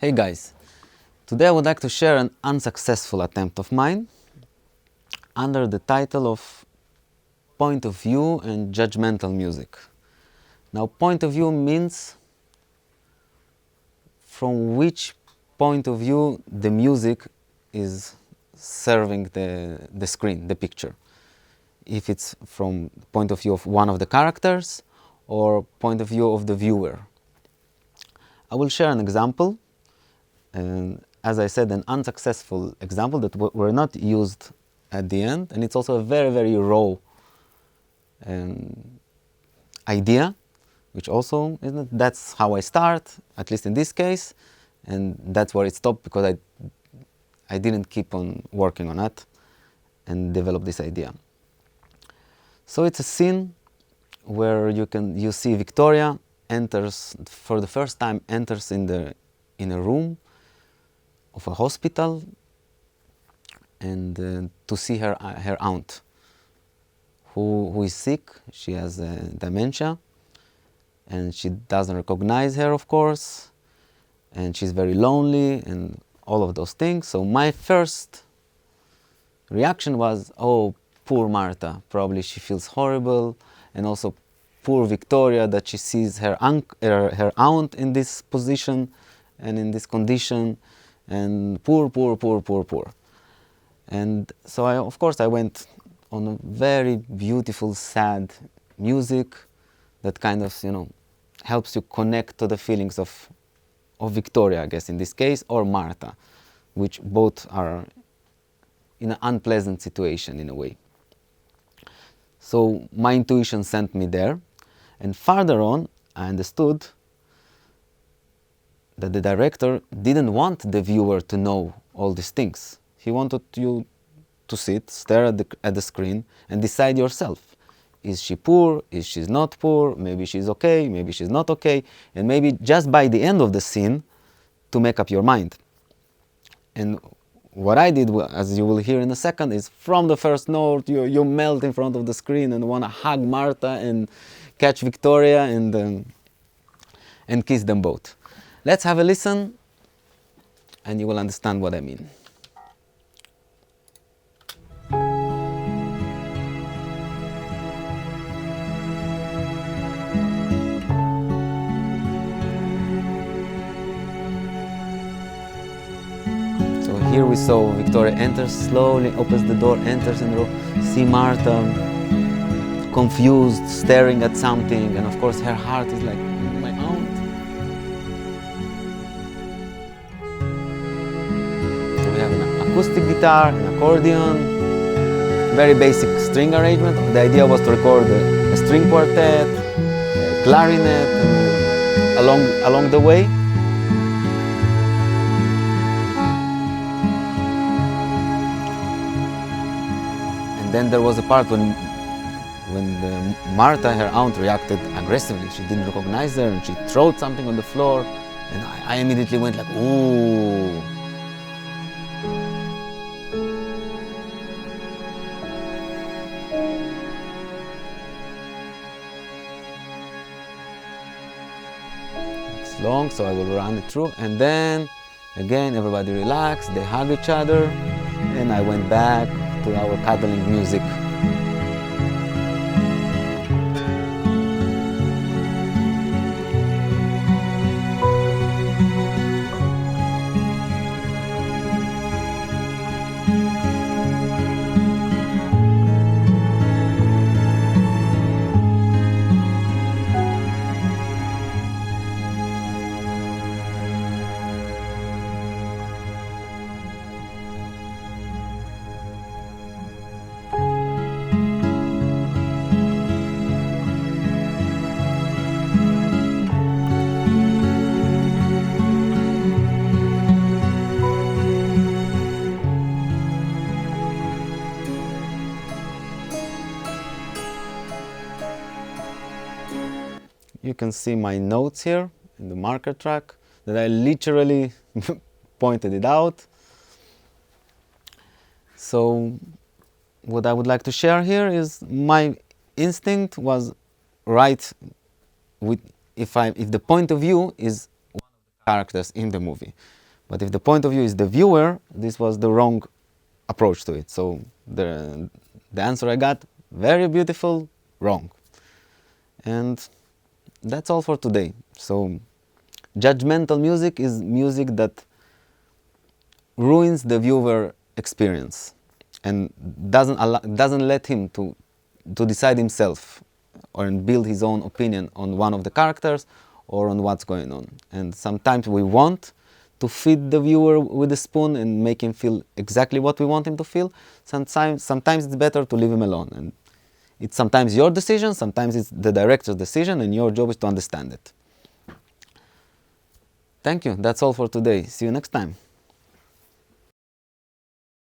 Hey guys, today I would like to share an unsuccessful attempt of mine under the title of Point of View and Judgmental Music. Now, point of view means from which point of view the music is serving the screen, the picture. If it's from point of view of one of the characters or point of view of the viewer. I will share an example. And as I said, an unsuccessful example that were not used at the end, and it's also a very, very raw idea, which also isn't. That's how I start, at least in this case, and that's where it stopped because I didn't keep on working on it and develop this idea. So it's a scene where you see Victoria enters for the first time in a room of a hospital and to see her aunt who is sick. She has dementia and she doesn't recognize her, of course, and she's very lonely and all of those things. So my first reaction was, oh, poor Marta, probably she feels horrible, and also poor Victoria that she sees her aunt in this position and in this condition, and poor. And so of course I went on a very beautiful, sad music that kind of, helps you connect to the feelings of Victoria, I guess, in this case, or Marta, which both are in an unpleasant situation in a way. So my intuition sent me there, and further on I understood that the director didn't want the viewer to know all these things. He wanted you to sit, stare at the screen and decide yourself. Is she poor? Is she not poor? Maybe she's okay, maybe she's not okay, and maybe just by the end of the scene to make up your mind. And what I did, as you will hear in a second, is from the first note you melt in front of the screen and want to hug Marta and catch Victoria and kiss them both. Let's have a listen and you will understand what I mean. So here we saw Victoria enters slowly, opens the door, enters in the room, see Marta confused, staring at something, and of course her heart is like, my aunt. So we have an acoustic guitar, an accordion, very basic string arrangement. The idea was to record a string quartet, a clarinet, along the way. And then there was a part when Marta, her aunt, reacted aggressively. She didn't recognize her and she threw something on the floor, and I immediately went like, ooh. It's long, so I will run it through, and then again everybody relaxed, they hug each other, and I went back to our cuddling music. You can see my notes here in the marker track that I literally pointed it out. So what I would like to share here is my instinct was right with if the point of view is one of the characters in the movie. But if the point of view is the viewer, this was the wrong approach to it. So the answer I got, very beautiful, wrong. And that's all for today. So judgmental music is music that ruins the viewer experience and doesn't let him to decide himself or build his own opinion on one of the characters or on what's going on. And sometimes we want to feed the viewer with a spoon and make him feel exactly what we want him to feel. Sometimes it's better to leave him alone. And it's sometimes your decision, sometimes it's the director's decision, and your job is to understand it. Thank you. That's all for today. See you next time.